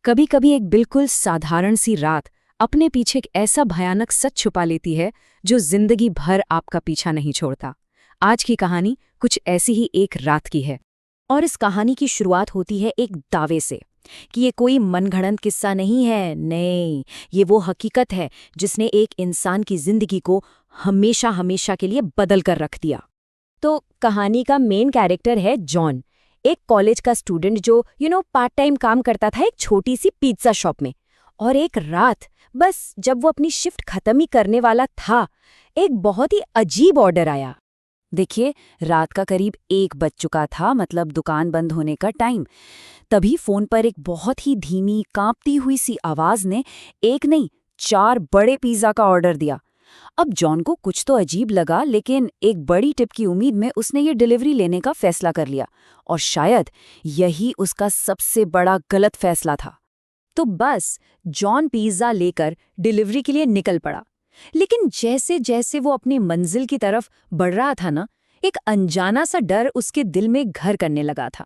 कभी कभी एक बिल्कुल साधारण सी रात अपने पीछे एक ऐसा भयानक सच छुपा लेती है जो जिंदगी भर आपका पीछा नहीं छोड़ता। आज की कहानी कुछ ऐसी ही एक रात की है और इस कहानी की शुरुआत होती है एक दावे से कि ये कोई मनगढ़ंत किस्सा नहीं है। नहीं, ये वो हकीकत है जिसने एक इंसान की जिंदगी को हमेशा हमेशा के लिए बदल कर रख दिया। तो कहानी का मेन कैरेक्टर है जॉन, एक कॉलेज का स्टूडेंट जो पार्ट टाइम काम करता था एक छोटी सी पिज्जा शॉप में। और एक रात, बस जब वो अपनी शिफ्ट खत्म ही करने वाला था, एक बहुत ही अजीब ऑर्डर आया। देखिए, रात का करीब 1 बज चुका था, मतलब दुकान बंद होने का टाइम। तभी फोन पर एक बहुत ही धीमी कांपती हुई सी आवाज ने एक नहीं 4 बड़े पिज्जा का ऑर्डर दिया। अब जॉन को कुछ तो अजीब लगा, लेकिन एक बड़ी टिप की उम्मीद में उसने ये डिलीवरी लेने का फैसला कर लिया। और शायद यही उसका सबसे बड़ा गलत फैसला था। तो बस जॉन पिज्जा लेकर डिलीवरी के लिए निकल पड़ा। लेकिन जैसे जैसे वो अपनी मंजिल की तरफ बढ़ रहा था ना, एक अनजाना सा डर उसके दिल में घर करने लगा था।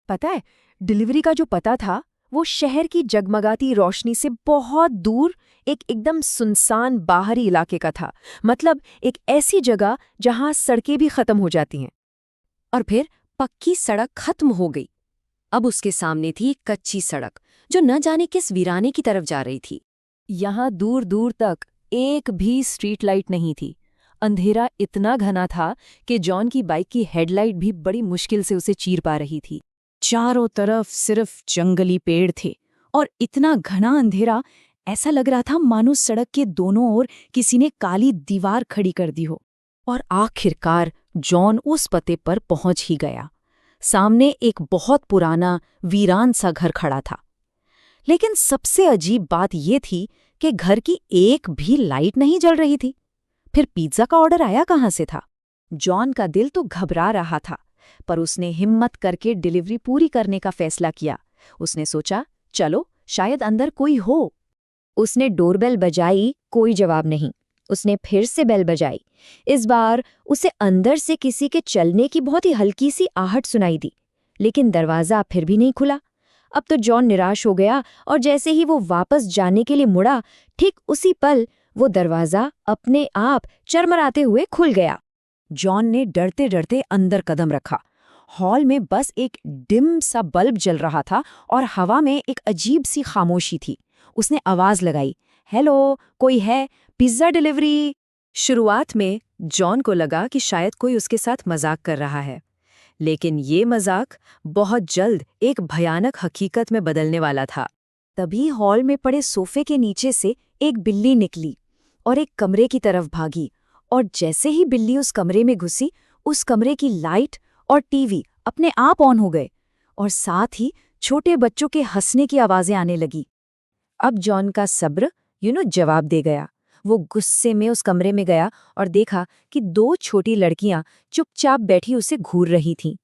पता है, डिलीवरी का जो पता था वो शहर की जगमगाती रोशनी से बहुत दूर एक एकदम सुनसान बाहरी इलाके का था। मतलब एक ऐसी जगह जहां सड़कें भी खत्म हो जाती हैं। और फिर पक्की सड़क खत्म हो गई। अब उसके सामने थी एक कच्ची सड़क जो न जाने किस वीराने की तरफ जा रही थी। यहाँ दूर दूर तक एक भी स्ट्रीट लाइट नहीं थी। अंधेरा इतना घना था कि जॉन की बाइक की हेडलाइट भी बड़ी मुश्किल से उसे चीर पा रही थी। चारों तरफ सिर्फ जंगली पेड़ थे और इतना घना अंधेरा, ऐसा लग रहा था मानो सड़क के दोनों ओर किसी ने काली दीवार खड़ी कर दी हो। और आखिरकार जॉन उस पते पर पहुंच ही गया। सामने एक बहुत पुराना वीरान सा घर खड़ा था। लेकिन सबसे अजीब बात यह थी कि घर की एक भी लाइट नहीं जल रही थी। फिर पिज्जा का ऑर्डर आया कहां से था? जॉन का दिल तो घबरा रहा था, पर उसने हिम्मत करके डिलीवरी पूरी करने का फैसला किया। उसने सोचा, चलो शायद अंदर कोई हो। उसने डोरबेल बजाई, कोई जवाब नहीं। उसने फिर से बेल बजाई। इस बार उसे अंदर से किसी के चलने की बहुत ही हल्की सी आहट सुनाई दी, लेकिन दरवाज़ा फिर भी नहीं खुला। अब तो जॉन निराश हो गया और जैसे ही वो वापस जाने के लिए मुड़ा, ठीक उसी पल वो दरवाज़ा अपने आप चरमराते हुए खुल गया। जॉन ने डरते डरते अंदर कदम रखा। हॉल में बस एक डिम सा बल्ब जल रहा था और हवा में एक अजीब सी खामोशी थी। उसने आवाज लगाई, हेलो, कोई है? Pizza delivery. शुरुआत में जॉन को लगा कि शायद कोई उसके साथ मजाक कर रहा है, लेकिन ये मजाक बहुत जल्द एक भयानक हकीकत में बदलने वाला था। तभी हॉल में पड़े सोफे के नीचे से एक बिल्ली निकली और एक कमरे की तरफ भागी। और जैसे ही बिल्ली उस कमरे में घुसी, उस कमरे की लाइट और टीवी अपने आप ऑन हो गए और साथ ही छोटे बच्चों के हंसने की आवाजें आने लगी। अब जॉन का सब्र जवाब दे गया। वो गुस्से में उस कमरे में गया और देखा कि 2 छोटी लड़कियां चुपचाप बैठी उसे घूर रही थीं।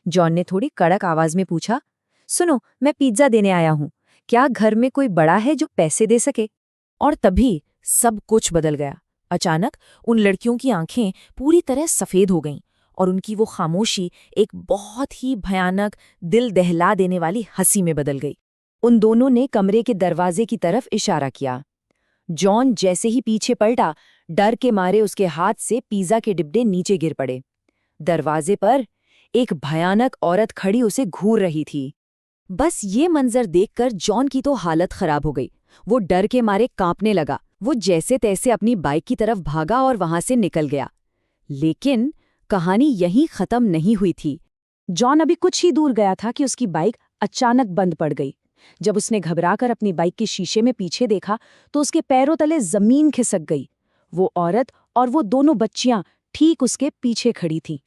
जॉन ने थोड़ी कड़क आवाज में पूछा, सुनो, मैं पिज्जा देने आया हूं, क्या घर में कोई बड़ा है जो पैसे दे सके? और तभी सब कुछ बदल गया। अचानक उन लड़कियों की आंखें पूरी तरह सफेद हो गईं और उनकी वो खामोशी एक बहुत ही भयानक, दिल दहला देने वाली हंसी में बदल गई। उन दोनों ने कमरे के दरवाजे की तरफ इशारा किया। जॉन जैसे ही पीछे पलटा, डर के मारे उसके हाथ से पिज्जा के डिब्बे नीचे गिर पड़े। दरवाजे पर एक भयानक औरत खड़ी उसे घूर रही थी। बस ये मंजर देखकर जॉन की तो हालत खराब हो गई। वो डर के मारे कांपने लगा। वो जैसे तैसे अपनी बाइक की तरफ भागा और वहां से निकल गया। लेकिन कहानी यहीं खत्म नहीं हुई थी। जॉन अभी कुछ ही दूर गया था कि उसकी बाइक अचानक बंद पड़ गई। जब उसने घबराकर अपनी बाइक के शीशे में पीछे देखा तो उसके पैरों तले जमीन खिसक गई। वो औरत और वो दोनों बच्चियां ठीक उसके पीछे खड़ी थीं।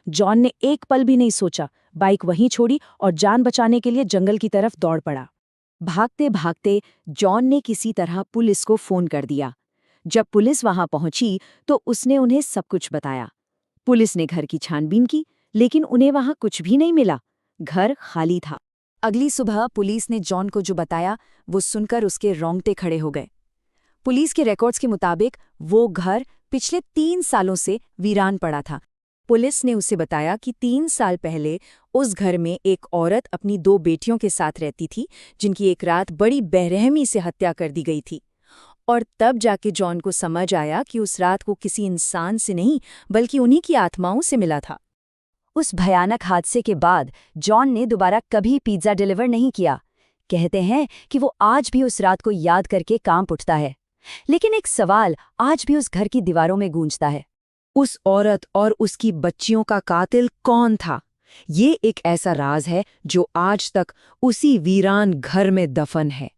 जॉन ने एक पल भी नहीं सोचा, बाइक वहीं छोड़ी और जान बचाने के लिए जंगल की तरफ दौड़ पड़ा। भागते भागते जॉन ने किसी तरह पुलिस को फोन कर दिया। जब पुलिस वहां पहुंची तो उसने उन्हें सब कुछ बताया। पुलिस ने घर की छानबीन की, लेकिन उन्हें वहां कुछ भी नहीं मिला। घर खाली था। अगली सुबह पुलिस ने जॉन को जो बताया, वो सुनकर उसके रोंगटे खड़े हो गए। पुलिस के रिकॉर्ड्स के मुताबिक वो घर पिछले 3 सालों से वीरान पड़ा था। पुलिस ने उसे बताया कि 3 साल पहले उस घर में एक औरत अपनी 2 बेटियों के साथ रहती थी, जिनकी एक रात बड़ी बेरहमी से हत्या कर दी गई थी। और तब जाके जॉन को समझ आया कि उस रात को किसी इंसान से नहीं, बल्कि उन्हीं की आत्माओं से मिला था। उस भयानक हादसे के बाद जॉन ने दोबारा कभी पिज्ज़ा डिलीवर नहीं किया। कहते हैं कि वो आज भी उस रात को याद करके कांप उठता है। लेकिन एक सवाल आज भी उस घर की दीवारों में गूंजता है। उस औरत और उसकी बच्चियों का कातिल कौन था? ये एक ऐसा राज है जो आज तक उसी वीरान घर में दफन है।